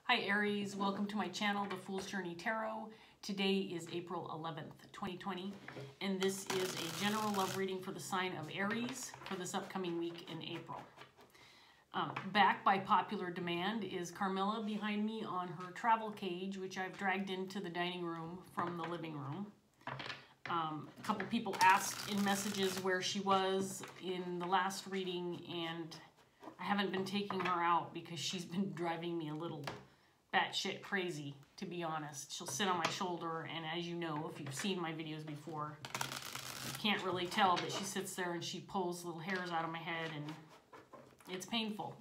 Hi Aries, welcome to my channel, The Fool's Journey Tarot. Today is April 11th, 2020, and this is a general love reading for the sign of Aries for this upcoming week in April. Back by popular demand is Carmilla behind me on her travel cage, which I've dragged into the dining room from the living room. A couple people asked in messages where she was in the last reading, and I haven't been taking her out because she's been driving me a little batshit crazy, to be honest. She'll sit on my shoulder, and as you know, if you've seen my videos before, you can't really tell, but she sits there and she pulls little hairs out of my head, and it's painful.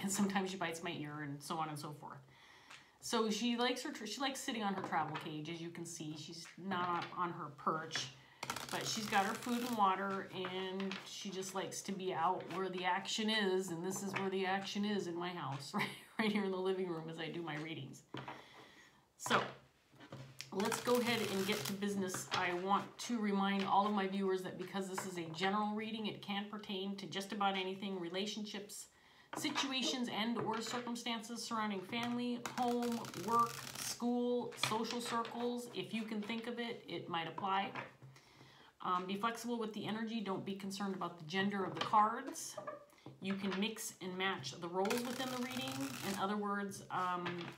And sometimes she bites my ear, and so on and so forth. So she likes sitting on her travel cage, as you can see. She's not on her perch, but she's got her food and water, and she just likes to be out where the action is, and this is where the action is in my house, right here in the living room as I do my readings. So let's go ahead and get to business. I want to remind all of my viewers that because this is a general reading, it can pertain to just about anything: relationships, situations and or circumstances surrounding family, home, work, school, social circles. If you can think of it, it might apply. Be flexible with the energy. Don't be concerned about the gender of the cards. You can mix and match the roles within the reading. In other words,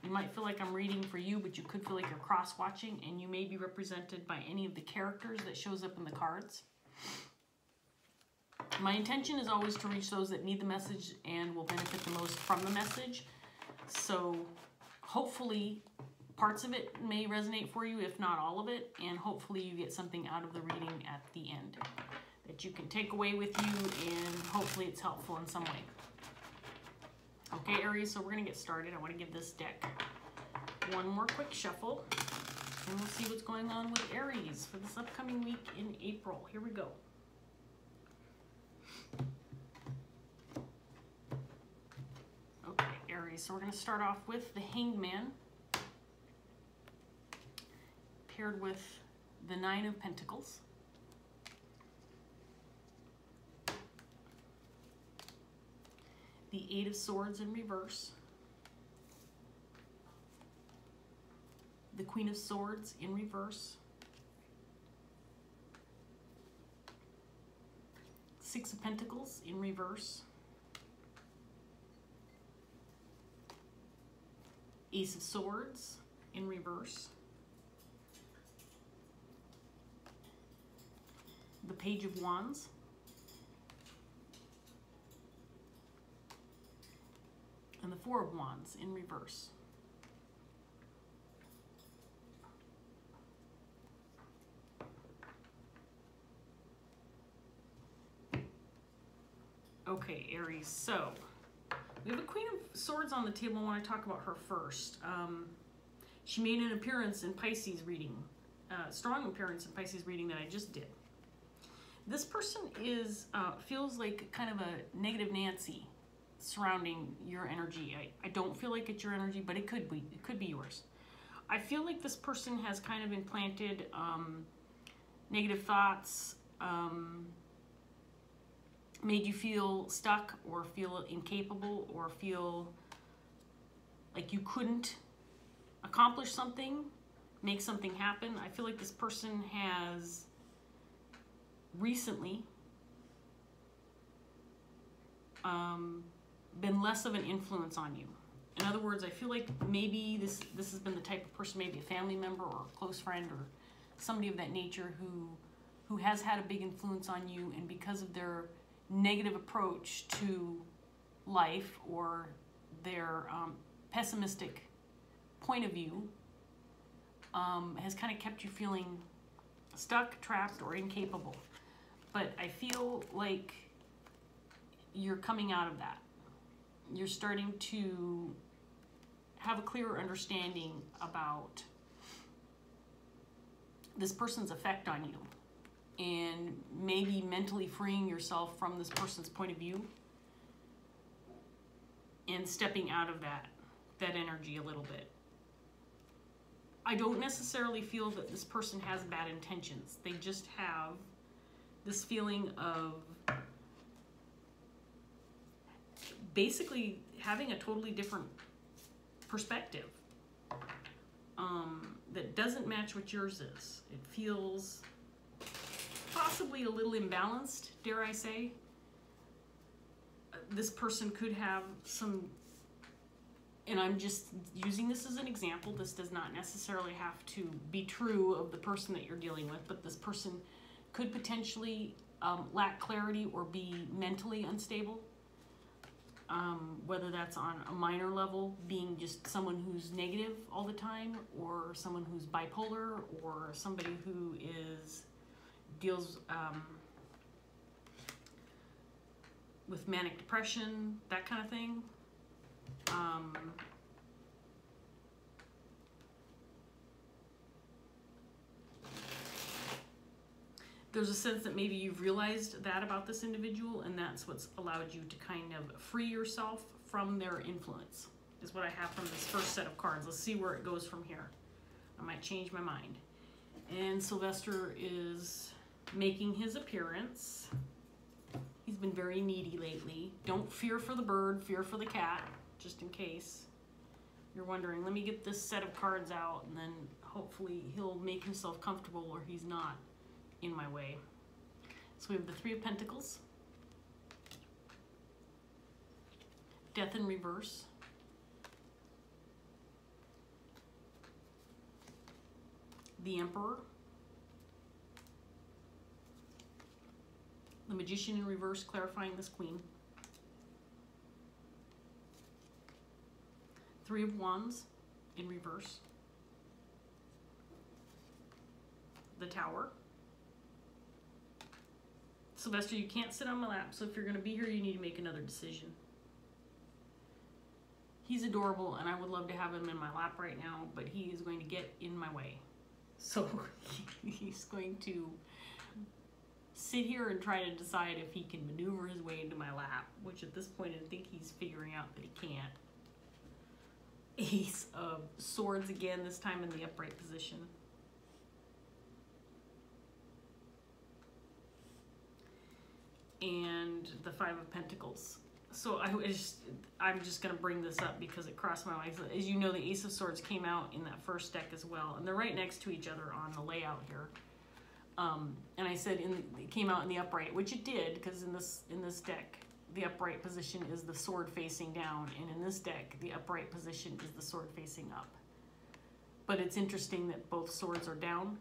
you might feel like I'm reading for you, but you could feel like you're cross-watching, and you may be represented by any of the characters that shows up in the cards. My intention is always to reach those that need the message and will benefit the most from the message. So hopefully parts of it may resonate for you, if not all of it, and hopefully you get something out of the reading at the end that you can take away with you, and hopefully it's helpful in some way. Okay, Aries, so we're going to get started. I want to give this deck one more quick shuffle, and we'll see what's going on with Aries for this upcoming week in April. Here we go. Okay, Aries, so we're going to start off with the Hanged Man, paired with the Nine of Pentacles, the Eight of Swords in reverse, the Queen of Swords in reverse, Six of Pentacles in reverse, Ace of Swords in reverse, the Page of Wands, and the Four of Wands in reverse. Okay, Aries, so we have a Queen of Swords on the table. I want to talk about her first. She made an appearance in Pisces reading, strong appearance in Pisces reading that I just did. This person is feels like kind of a negative Nancy surrounding your energy. I don't feel like it's your energy, but it could be yours. I feel like this person has kind of implanted negative thoughts, made you feel stuck or feel incapable or feel like you couldn't accomplish something, make something happen. I feel like this person has recently been less of an influence on you. In other words, I feel like maybe this has been the type of person, maybe a family member or a close friend or somebody of that nature who has had a big influence on you, and because of their negative approach to life or their pessimistic point of view has kind of kept you feeling stuck, trapped, or incapable. But I feel like you're coming out of that. You're starting to have a clearer understanding about this person's effect on you, and maybe mentally freeing yourself from this person's point of view and stepping out of that energy a little bit. I don't necessarily feel that this person has bad intentions. They just have this feeling of basically having a totally different perspective that doesn't match what yours is. It feels possibly a little imbalanced, dare I say. This person could have some, and I'm just using this as an example. This does not necessarily have to be true of the person that you're dealing with, but this person could potentially lack clarity or be mentally unstable. Whether that's on a minor level, being just someone who's negative all the time, or someone who's bipolar, or somebody who deals with manic depression, that kind of thing. There's a sense that maybe you've realized that about this individual, and that's what's allowed you to kind of free yourself from their influence, is what I have from this first set of cards. Let's see where it goes from here. I might change my mind. And Sylvester is making his appearance. He's been very needy lately. Don't fear for the bird, fear for the cat, just in case you're wondering. Let me get this set of cards out, and then hopefully he'll make himself comfortable where he's not in my way. So we have the Three of Pentacles, Death in reverse, the Emperor, the Magician in reverse, clarifying this Queen, Three of Wands in reverse, the Tower. Sylvester, you can't sit on my lap, so if you're going to be here, you need to make another decision. He's adorable, and I would love to have him in my lap right now, but he is going to get in my way. So he's going to sit here and try to decide if he can maneuver his way into my lap, which at this point I think he's figuring out that he can't. Ace of Swords again, this time in the upright position. And the Five of Pentacles. So I'm just going to bring this up because it crossed my mind. As you know, the Ace of Swords came out in that first deck as well, and they're right next to each other on the layout here. And I said it came out in the upright, which it did, because in this deck, the upright position is the sword facing down, and in this deck, the upright position is the sword facing up. But it's interesting that both swords are down.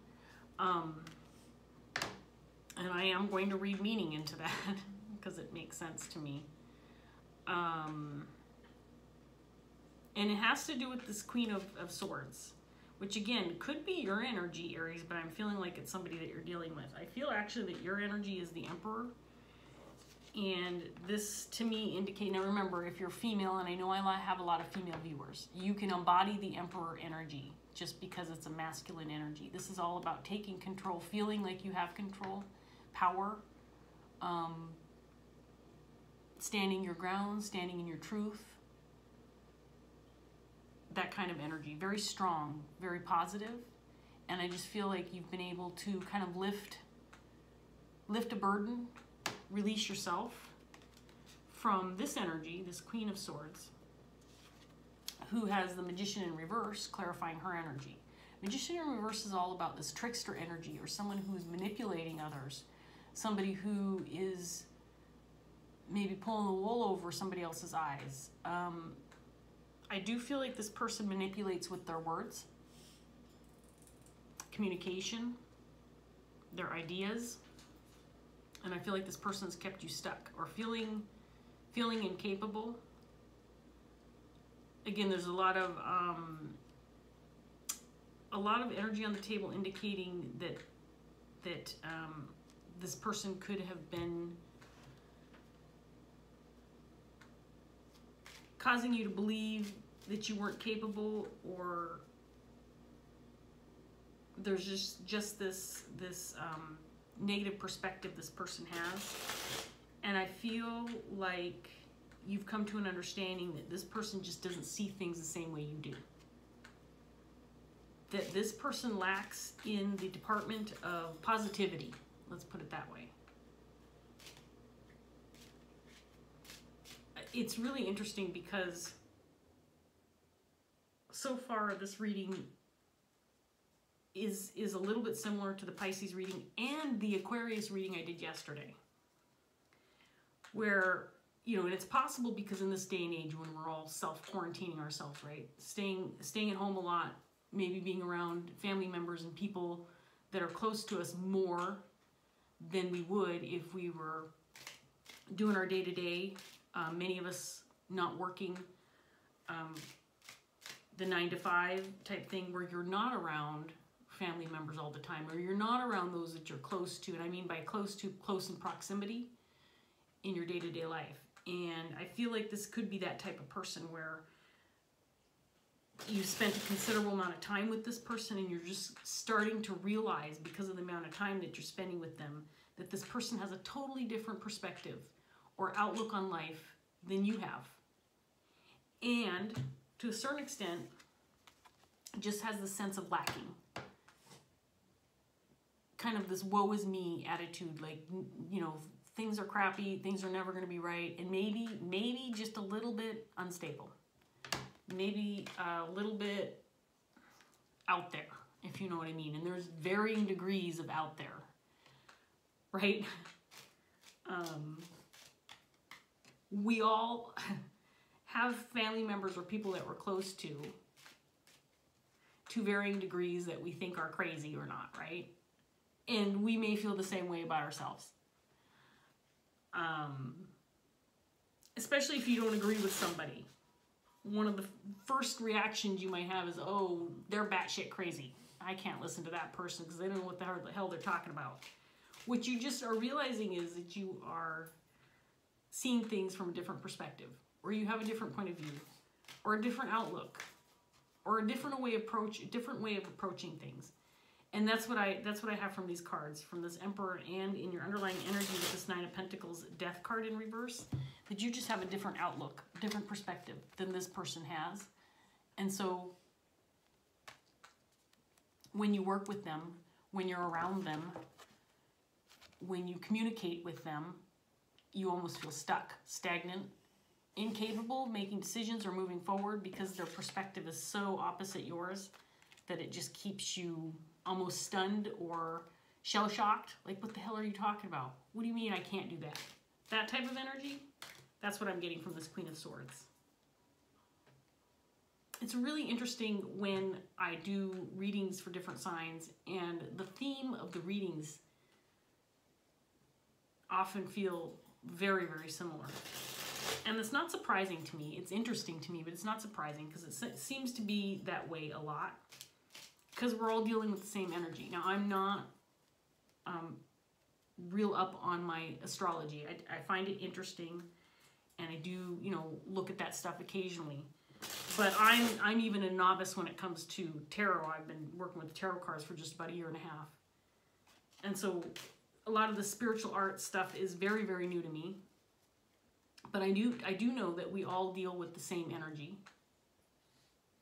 And I am going to read meaning into that because it makes sense to me. And it has to do with this Queen of Swords, which again, could be your energy, Aries, but I'm feeling like it's somebody that you're dealing with. I feel actually that your energy is the Emperor. And this to me indicate, now remember, if you're female, and I know I have a lot of female viewers, you can embody the Emperor energy just because it's a masculine energy. This is all about taking control, feeling like you have control, power, standing your ground, standing in your truth, that kind of energy. Very strong, very positive, and I just feel like you've been able to kind of lift a burden, release yourself from this energy, this Queen of Swords, who has the Magician in reverse, clarifying her energy. Magician in reverse is all about this trickster energy, or someone who's manipulating others, somebody who is maybe pulling the wool over somebody else's eyes. I do feel like this person manipulates with their words, communication, their ideas, and I feel like this person's kept you stuck or feeling incapable. Again, there's a lot of energy on the table indicating that this person could have been causing you to believe that you weren't capable, or there's just this negative perspective this person has. And I feel like you've come to an understanding that this person just doesn't see things the same way you do. That this person lacks in the department of positivity. Let's put it that way. It's really interesting because so far this reading is a little bit similar to the Pisces reading and the Aquarius reading I did yesterday. Where, you know, and it's possible because in this day and age when we're all self-quarantining ourselves, right? Staying at home a lot, maybe being around family members and people that are close to us more than we would if we were doing our day-to-day. Many of us not working the 9-to-5 type thing where you're not around family members all the time, or you're not around those that you're close to. And I mean by close in proximity in your day-to-day life. And I feel like this could be that type of person where you spent a considerable amount of time with this person and you're just starting to realize, because of the amount of time that you're spending with them, that this person has a totally different perspective or outlook on life than you have. And to a certain extent, just has the sense of lacking. Kind of this woe is me attitude, like, you know, things are crappy, things are never going to be right, and maybe just a little bit unstable. Maybe a little bit out there, if you know what I mean. And there's varying degrees of out there, right? We all have family members or people that we're close to varying degrees that we think are crazy or not, right? And we may feel the same way about ourselves. Especially if you don't agree with somebody. One of the first reactions you might have is, oh, they're batshit crazy. I can't listen to that person because they don't know what the hell they're talking about. What you just are realizing is that you are seeing things from a different perspective, or you have a different point of view, or a different outlook, or a different way of approaching things. And that's what I have from these cards, from this Emperor, and in your underlying energy with this Nine of Pentacles Death card in reverse, that you just have a different outlook, different perspective than this person has. And so when you work with them, when you're around them, when you communicate with them, you almost feel stuck, stagnant, incapable of making decisions or moving forward because their perspective is so opposite yours that it just keeps you almost stunned or shell-shocked. Like, what the hell are you talking about? What do you mean I can't do that? That type of energy, that's what I'm getting from this Queen of Swords. It's really interesting when I do readings for different signs, and the theme of the readings often feel very, very similar. And it's not surprising to me. It's interesting to me, but it's not surprising because it seems to be that way a lot. Because we're all dealing with the same energy. Now, I'm not real up on my astrology. I find it interesting, and I do, you know, look at that stuff occasionally. But I'm even a novice when it comes to tarot. I've been working with tarot cards for just about 1.5 years. And so a lot of the spiritual art stuff is very, very new to me. But I do know that we all deal with the same energy.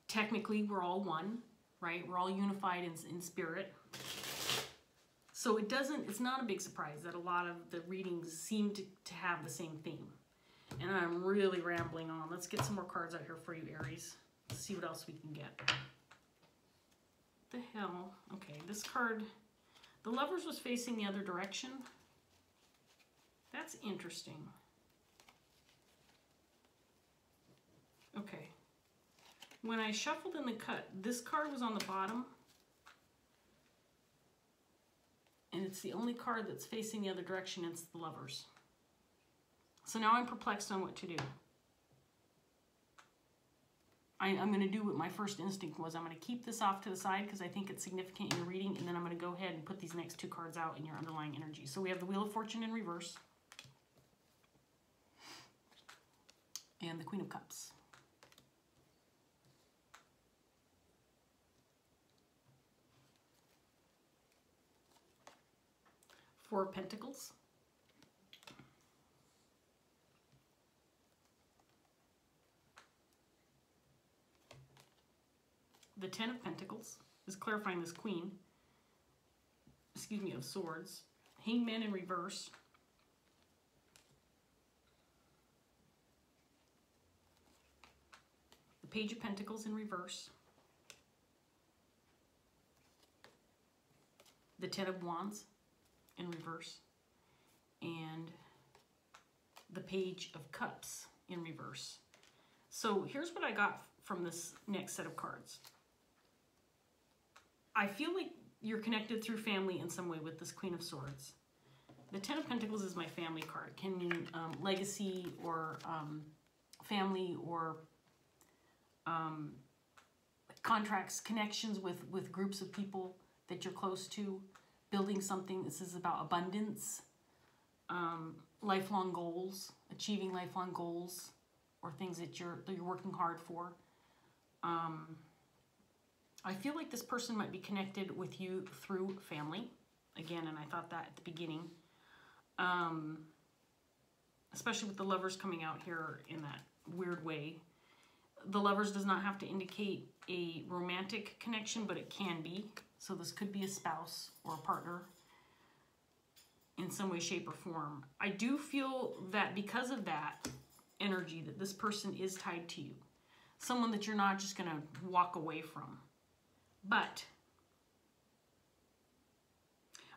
Technically, we're all one. Right? We're all unified in spirit. So it's not a big surprise that a lot of the readings seem to have the same theme. And I'm really rambling on. Let's get some more cards out here for you, Aries. Let's see what else we can get. What the hell? Okay, this card, the Lovers was facing the other direction. That's interesting. Okay. When I shuffled in the cut, this card was on the bottom. And it's the only card that's facing the other direction. It's the Lovers. So now I'm perplexed on what to do. I'm going to do what my first instinct was. I'm going to keep this off to the side because I think it's significant in your reading. And then I'm going to go ahead and put these next 2 cards out in your underlying energy. So we have the Wheel of Fortune in reverse. And the Queen of Cups. 4 of Pentacles. The 10 of Pentacles is clarifying this Queen, of Swords. Hangman in reverse. The Page of Pentacles in reverse. the Ten of Wands in reverse, and the Page of Cups in reverse. So here's what I got from this next set of cards. I feel like you're connected through family in some way with this Queen of Swords. The Ten of Pentacles is my family card. Can mean legacy or family or contracts, connections with groups of people that you're close to, building something. This is about abundance, lifelong goals, achieving lifelong goals, or things that you're working hard for. I feel like this person might be connected with you through family. Again, and I thought that at the beginning. Especially with the Lovers coming out here in that weird way. The Lovers does not have to indicate a romantic connection, but it can be. So this could be a spouse or a partner in some way, shape, or form. I do feel that because of that energy, that this person is tied to you. Someone that you're not just going to walk away from. But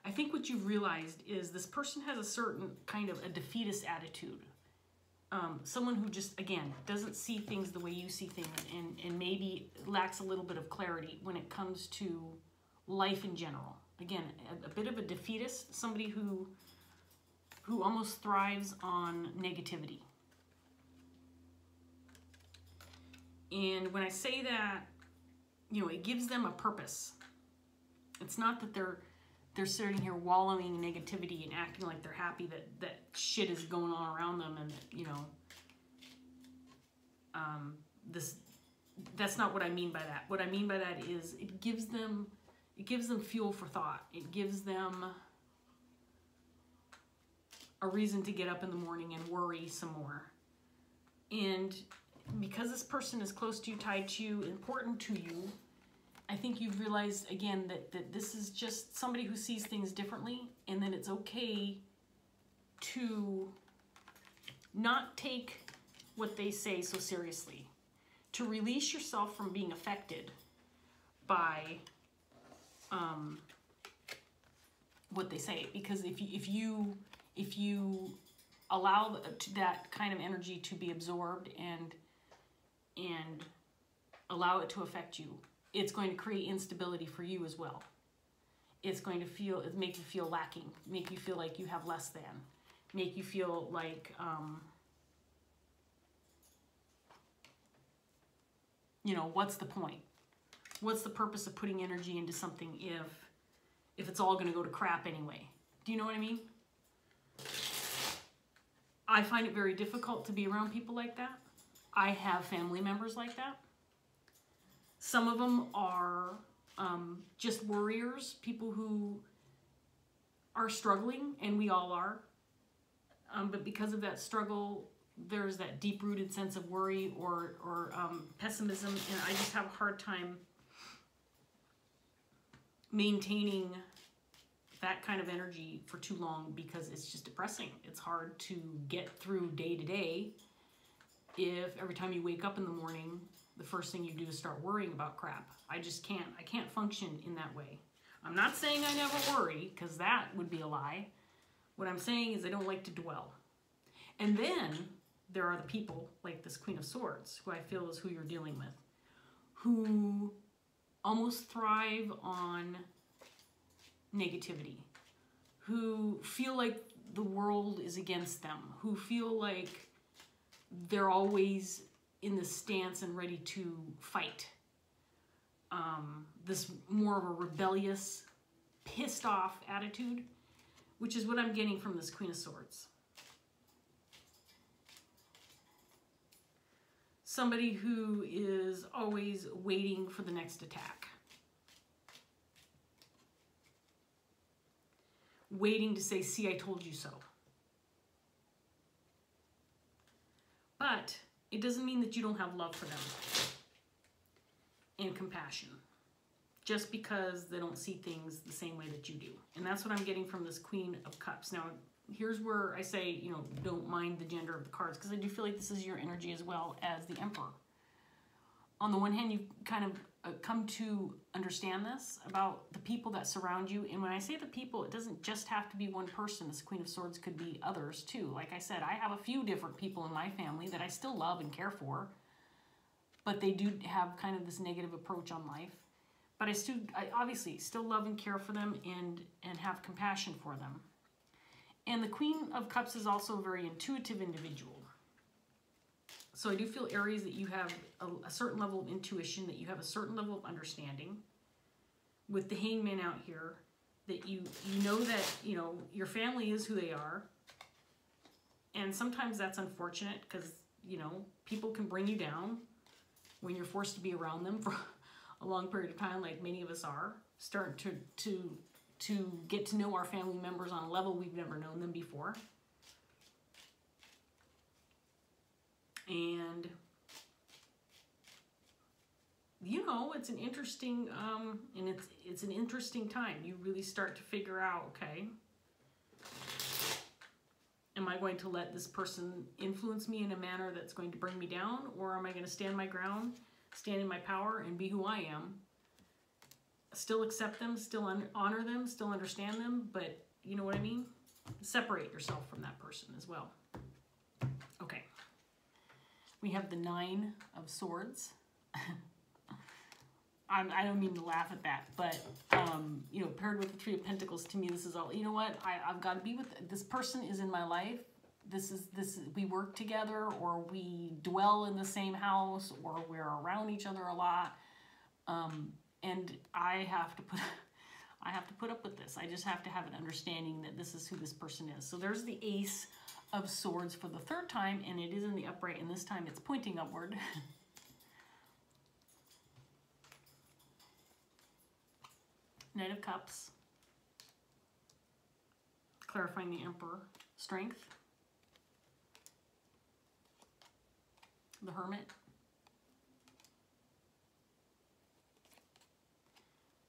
I think what you've realized is this person has a certain kind of a defeatist attitude. Someone who just, again, doesn't see things the way you see things, and maybe lacks a little bit of clarity when it comes to life in general. Again, a bit of a defeatist, somebody who almost thrives on negativity. And when I say that, you know, it gives them a purpose. It's not that they're sitting here wallowing in negativity and acting like they're happy that shit is going on around them, and you know, that's not what I mean by that. What I mean by that is it gives them fuel for thought. It gives them a reason to get up in the morning and worry some more. And because this person is close to you, tied to you, important to you, I think you've realized, again, that this is just somebody who sees things differently, and that it's okay to not take what they say so seriously. To release yourself from being affected by what they say. Because if you allow that kind of energy to be absorbed and allow it to affect you, it's going to create instability for you as well. It's going to make you feel lacking, make you feel like you have less than, make you feel like, you know, what's the point? What's the purpose of putting energy into something if it's all going to go to crap anyway? Do you know what I mean? I find it very difficult to be around people like that. I have family members like that. Some of them are just worriers, people who are struggling, and we all are. But because of that struggle, there's that deep-rooted sense of worry or pessimism, and I just have a hard time maintaining that kind of energy for too long because it's just depressing. It's hard to get through day to day if every time you wake up in the morning, the first thing you do is start worrying about crap. I just can't. I can't function in that way. I'm not saying I never worry, because that would be a lie. What I'm saying is I don't like to dwell. And then there are the people like this Queen of Swords, who I feel is who you're dealing with, who almost thrive on negativity, who feel like the world is against them, who feel like they're always in this stance and ready to fight. This more of a rebellious, pissed off attitude, which is what I'm getting from this Queen of Swords. Somebody who is always waiting for the next attack. Waiting to say, see, I told you so. But it doesn't mean that you don't have love for them and compassion, just because they don't see things the same way that you do. And that's what I'm getting from this Queen of Cups. Now, here's where I say, you know, don't mind the gender of the cards, because I do feel like this is your energy as well as the Emperor. On the one hand, you kind of come to understand this about the people that surround you. And when I say the people, it doesn't just have to be one person. This Queen of Swords could be others too. Like I said, I have a few different people in my family that I still love and care for, but they do have kind of this negative approach on life. But I obviously still love and care for them and have compassion for them. And the Queen of Cups is also a very intuitive individual. So I do feel, Aries, that you have a certain level of intuition, that you have a certain level of understanding. With the Hangman out here, that you know that, you know, your family is who they are. And sometimes that's unfortunate because, you know, people can bring you down when you're forced to be around them for a long period of time, like many of us are. Start to get to know our family members on a level we've never known them before. And, you know, it's an interesting, and it's an interesting time. You really start to figure out, okay, am I going to let this person influence me in a manner that's going to bring me down? Or am I going to stand my ground, stand in my power, and be who I am? Still accept them, still honor them, still understand them, but you know what I mean? Separate yourself from that person as well. Okay. We have the Nine of Swords. I don't mean to laugh at that, but, you know, paired with the Three of Pentacles, to me, this is all, you know what, I've got to be with, this person is in my life. We work together, or we dwell in the same house, or we're around each other a lot. And I have to put up with this. I just have to have an understanding that this is who this person is. So there's the Ace of Swords for the third time, and it is in the upright, and this time it's pointing upward. Knight of Cups, clarifying the Emperor. Strength, the Hermit,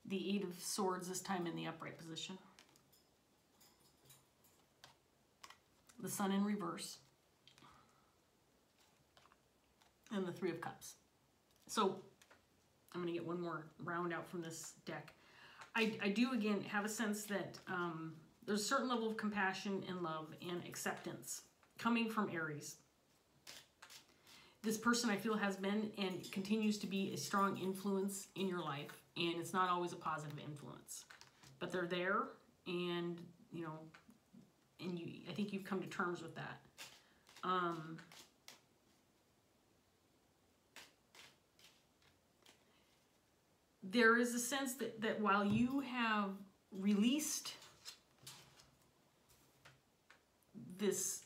the Eight of Swords, this time in the upright position, the Sun in reverse, and the Three of Cups. So I'm going to get one more round out from this deck. I do, again, have a sense that there's a certain level of compassion and love and acceptance coming from Aries. This person, I feel, has been and continues to be a strong influence in your life, and it's not always a positive influence, but they're there, and, you know, and I think you've come to terms with that. There is a sense that while you have released this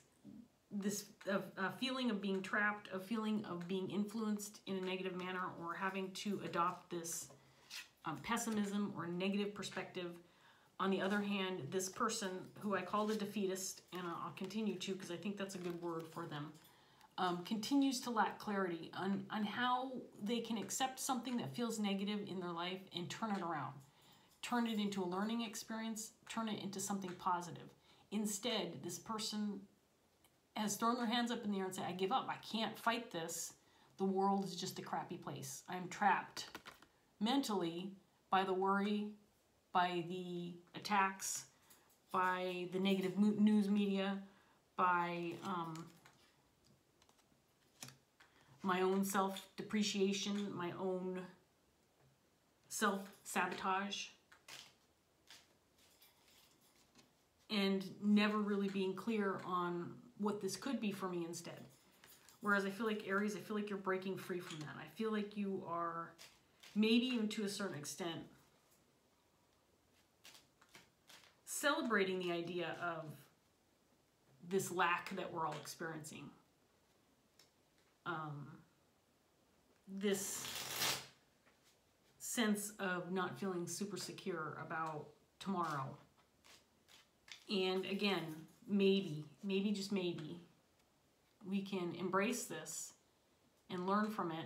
feeling of being trapped, a feeling of being influenced in a negative manner, or having to adopt this pessimism or negative perspective, on the other hand, this person, who I call the defeatist, and I'll continue to because I think that's a good word for them, continues to lack clarity on how they can accept something that feels negative in their life and turn it around. Turn it into a learning experience, turn it into something positive. Instead, this person has thrown their hands up in the air and said, I give up, I can't fight this. The world is just a crappy place. I'm trapped mentally by the worry, by the attacks, by the negative news media, by my own self-depreciation, my own self-sabotage, and never really being clear on what this could be for me instead. Whereas I feel like Aries, I feel like you're breaking free from that. I feel like you are, maybe even to a certain extent, celebrating the idea of this lack that we're all experiencing. This sense of not feeling super secure about tomorrow. And again, maybe, just maybe, we can embrace this and learn from it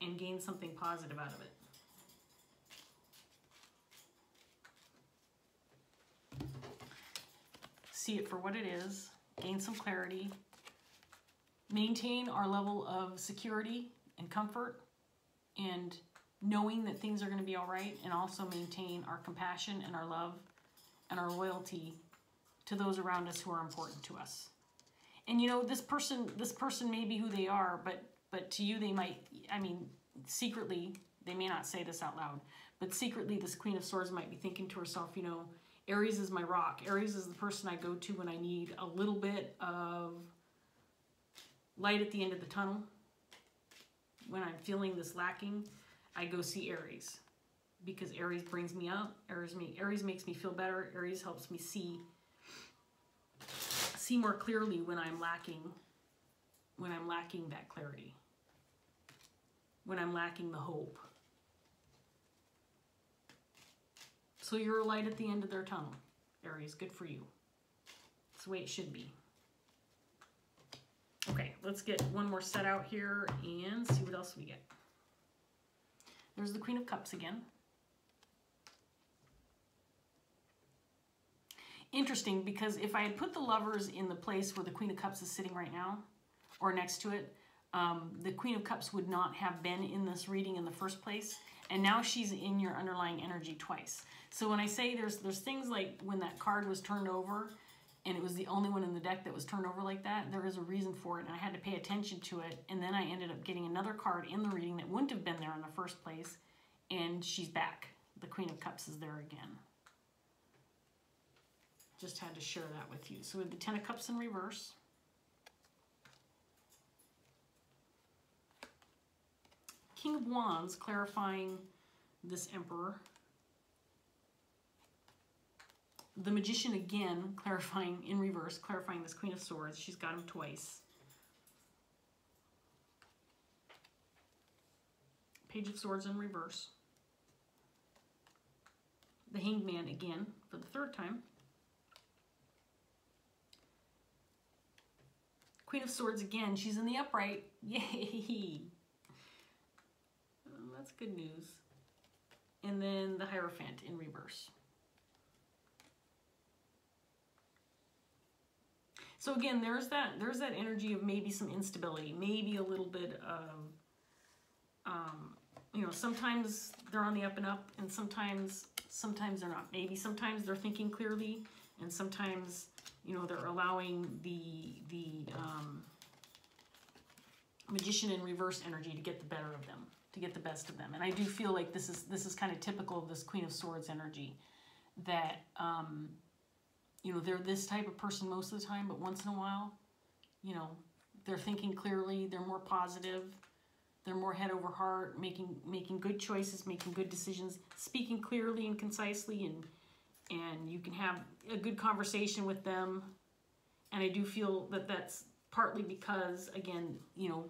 and gain something positive out of it. See it for what it is, gain some clarity, maintain our level of security and comfort, and knowing that things are going to be all right, and also maintain our compassion and our love and our loyalty to those around us who are important to us. And you know, this person may be who they are, but to you they might, I mean, secretly, they may not say this out loud, but secretly this Queen of Swords might be thinking to herself, you know, Aries is my rock. Aries is the person I go to when I need a little bit of light at the end of the tunnel. When I'm feeling this lacking, I go see Aries, because Aries brings me up. Aries makes me feel better. Aries helps me see more clearly when I'm lacking that clarity, when I'm lacking the hope. So you're a light at the end of their tunnel, Aries. Good for you. It's the way it should be. Okay, let's get one more set out here and see what else we get. There's the Queen of Cups again. Interesting, because if I had put the Lovers in the place where the Queen of Cups is sitting right now, or next to it, the Queen of Cups would not have been in this reading in the first place, and now she's in your underlying energy twice. So when I say there's things like when that card was turned over, and it was the only one in the deck that was turned over like that, there is a reason for it, and I had to pay attention to it, and then I ended up getting another card in the reading that wouldn't have been there in the first place, and she's back. The Queen of Cups is there again. Just had to share that with you. So we have the Ten of Cups in reverse. King of Wands, clarifying this Emperor. The Magician again, clarifying in reverse, clarifying this Queen of Swords. She's got him twice. Page of Swords in reverse. The Hanged Man again for the third time. Queen of Swords again. She's in the upright. Yay! That's good news. And then the Hierophant in reverse. So again, there's that energy of maybe some instability, maybe a little bit of, you know, sometimes they're on the up and up, and sometimes they're not. Maybe sometimes they're thinking clearly, and sometimes, you know, they're allowing the Magician in reverse energy to get the better of them, to get the best of them. And I do feel like this is kind of typical of this Queen of Swords energy, that you know, they're this type of person most of the time, but once in a while, you know, they're thinking clearly, they're more positive, they're more head over heart, making good choices, making good decisions, speaking clearly and concisely, and you can have a good conversation with them. And I do feel that that's partly because, again, you know,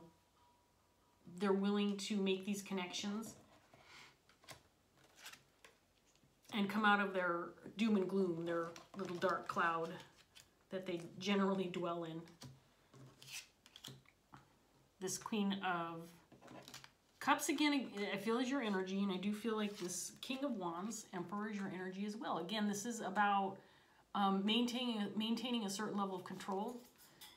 they're willing to make these connections and come out of their doom and gloom, their little dark cloud that they generally dwell in. This Queen of Cups, again, I feel is your energy, and I do feel like this King of Wands, Emperor, is your energy as well. Again, this is about maintaining a certain level of control,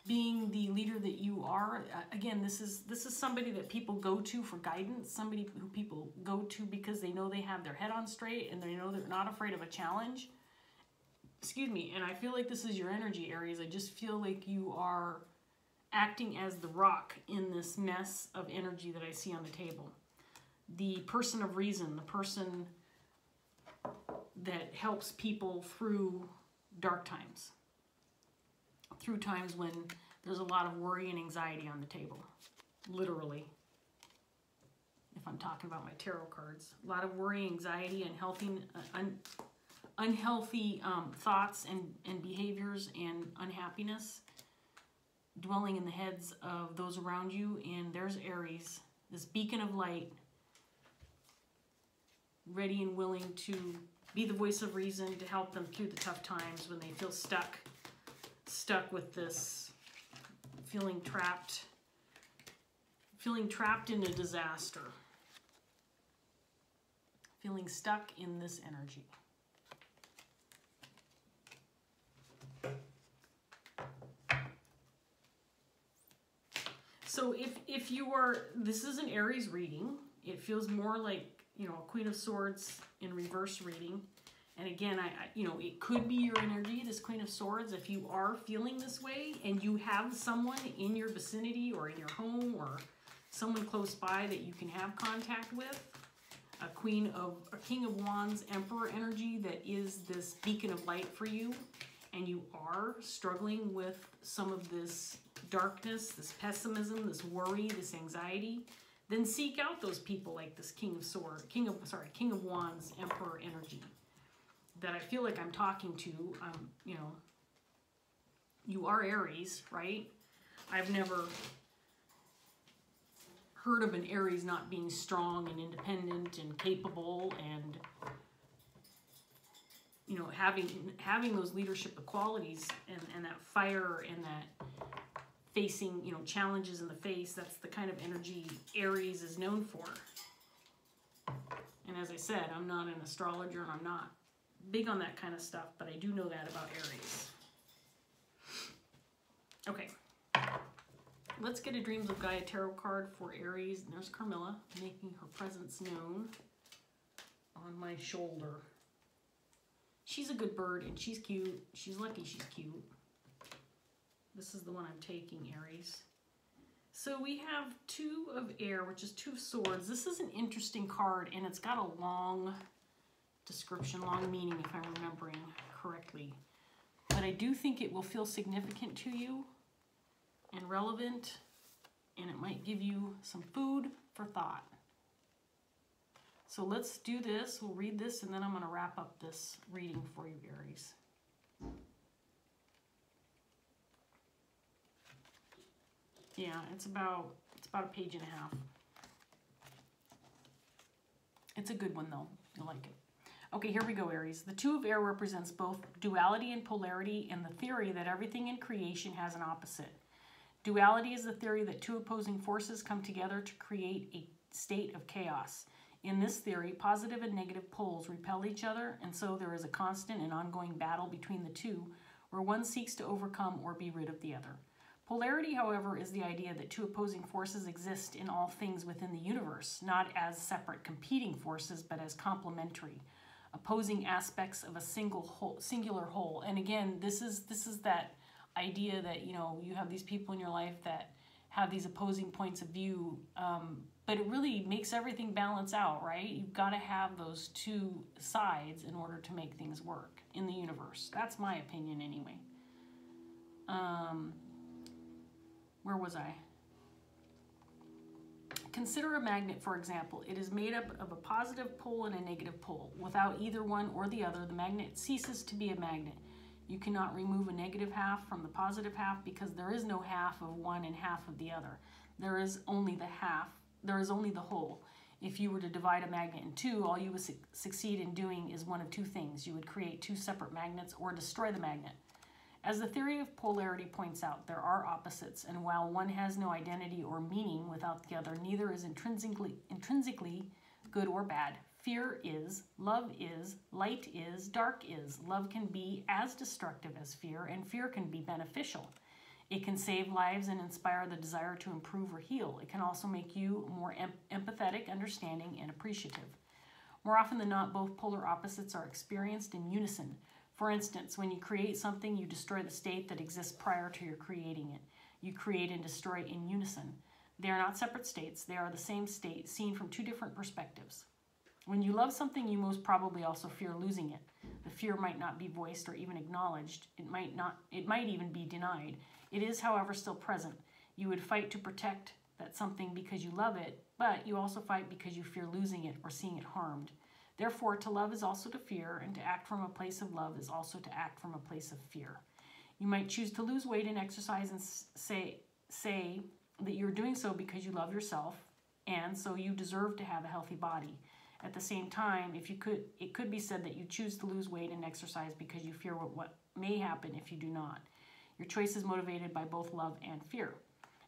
being the leader that you are. Again, this is somebody that people go to for guidance, somebody who people go to because they know they have their head on straight and they know they're not afraid of a challenge. Excuse me. And I feel like this is your energy, Aries. I just feel like you are acting as the rock in this mess of energy that I see on the table. The person of reason, the person that helps people through dark times, through times when there's a lot of worry and anxiety on the table, literally. If I'm talking about my tarot cards, a lot of worry, anxiety, and unhealthy thoughts and behaviors and unhappiness dwelling in the heads of those around you. And there's Aries, this beacon of light, ready and willing to be the voice of reason, to help them through the tough times when they feel stuck with this, feeling trapped in a disaster, feeling stuck in this energy. So if you are, this is an Aries reading, it feels more like a Queen of Swords in reverse reading. And again, it could be your energy, this Queen of Swords, if you are feeling this way and you have someone in your vicinity or in your home or someone close by that you can have contact with. A King of Wands, Emperor energy that is this beacon of light for you, and you are struggling with some of this darkness, this pessimism, this worry, this anxiety, then seek out those people like this King of Wands, Emperor energy that I feel like I'm talking to. You are Aries, right? I've never heard of an Aries not being strong and independent and capable and having those leadership qualities and that fire and that facing challenges in the face. That's the kind of energy Aries is known for. And as I said, I'm not an astrologer and I'm not big on that kind of stuff, but I do know that about Aries. Okay. Let's get a Dreams of Gaia tarot card for Aries. And there's Carmilla making her presence known on my shoulder. She's a good bird and she's cute. She's lucky she's cute. This is the one I'm taking, Aries. So we have Two of Air, which is Two of Swords. This is an interesting card and it's got a long description, long meaning if I'm remembering correctly. But I do think it will feel significant to you and relevant, and it might give you some food for thought. So let's do this. We'll read this, and then I'm going to wrap up this reading for you, Aries. Yeah, it's about a page and a half. It's a good one, though. You'll like it. Okay, here we go, Aries. The Two of Air represents both duality and polarity and the theory that everything in creation has an opposite. Duality is the theory that two opposing forces come together to create a state of chaos. In this theory, positive and negative poles repel each other, and so there is a constant and ongoing battle between the two, where one seeks to overcome or be rid of the other. Polarity, however, is the idea that two opposing forces exist in all things within the universe, not as separate competing forces, but as complementary, opposing aspects of a singular whole. And again, this is that idea that you have these people in your life that have these opposing points of view, but it really makes everything balance out, right? You've got to have those two sides in order to make things work in the universe. That's my opinion anyway. Where was I? Consider a magnet, for example. It is made up of a positive pole and a negative pole. Without either one or the other, the magnet ceases to be a magnet. You cannot remove a negative half from the positive half because there is no half of one and half of the other. There is only the half. There is only the whole. If you were to divide a magnet in two, all you would succeed in doing is one of two things. You would create two separate magnets or destroy the magnet. As the theory of polarity points out, there are opposites, and while one has no identity or meaning without the other, neither is intrinsically good or bad. Fear is, love is, light is, dark is. Love can be as destructive as fear, and fear can be beneficial. It can save lives and inspire the desire to improve or heal. It can also make you more empathetic, understanding, and appreciative. More often than not, both polar opposites are experienced in unison. For instance, when you create something, you destroy the state that exists prior to your creating it. You create and destroy in unison. They are not separate states. They are the same state, seen from two different perspectives. When you love something, you most probably also fear losing it. The fear might not be voiced or even acknowledged. It might even be denied. It is, however, still present. You would fight to protect that something because you love it, but you also fight because you fear losing it or seeing it harmed. Therefore, to love is also to fear, and to act from a place of love is also to act from a place of fear. You might choose to lose weight and exercise and say that you're doing so because you love yourself, and so you deserve to have a healthy body. At the same time, it could be said that you choose to lose weight and exercise because you fear what may happen if you do not. Your choice is motivated by both love and fear.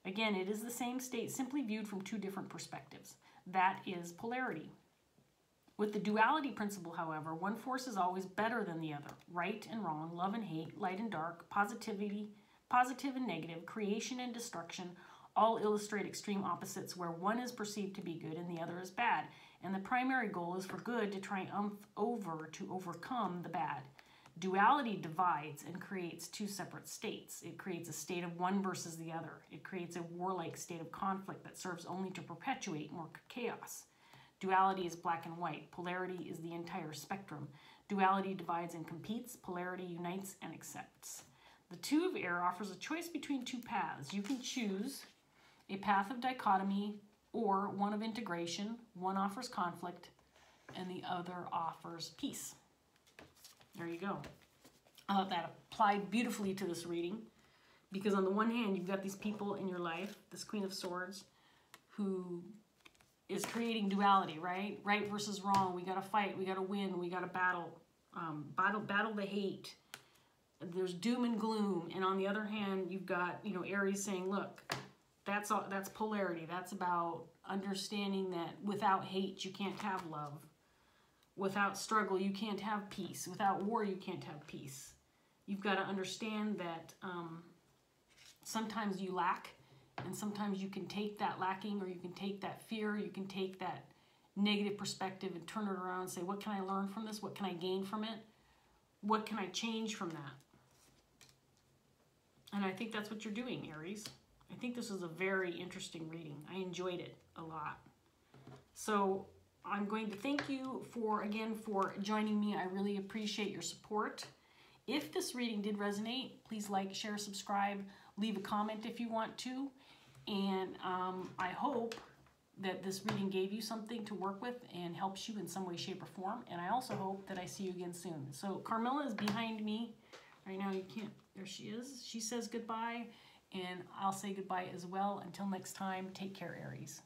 Again, it is the same state, simply viewed from two different perspectives. That is polarity. With the duality principle, however, one force is always better than the other. Right and wrong, love and hate, light and dark, positive and negative, creation and destruction, all illustrate extreme opposites where one is perceived to be good and the other is bad. And the primary goal is for good to triumph over, to overcome the bad. Duality divides and creates two separate states. It creates a state of one versus the other. It creates a warlike state of conflict that serves only to perpetuate more chaos. Duality is black and white. Polarity is the entire spectrum. Duality divides and competes. Polarity unites and accepts. The two of air offers a choice between two paths. You can choose a path of dichotomy or one of integration. One offers conflict and the other offers peace. There you go. I thought that applied beautifully to this reading, because on the one hand, you've got these people in your life, this Queen of Swords, who is creating duality, right? Right versus wrong. We got to fight. We got to win. We got to battle. Battle the hate. There's doom and gloom. And on the other hand, you've got, Aries saying, look, that's polarity. That's about understanding that without hate, you can't have love. Without struggle, you can't have peace. Without war, you can't have peace. You've got to understand that sometimes you lack, and sometimes you can take that lacking, or you can take that fear, you can take that negative perspective and turn it around and say, what can I learn from this? What can I gain from it? What can I change from that? And I think that's what you're doing, Aries. I think this is a very interesting reading. I enjoyed it a lot. So I'm going to thank you again for joining me. I really appreciate your support. If this reading did resonate, please like, share, subscribe, leave a comment if you want to. And I hope that this reading gave you something to work with and helps you in some way, shape, or form. And I also hope that I see you again soon. So Carmilla is behind me. Right now you can't, there she is. She says goodbye, and I'll say goodbye as well. Until next time, take care, Aries.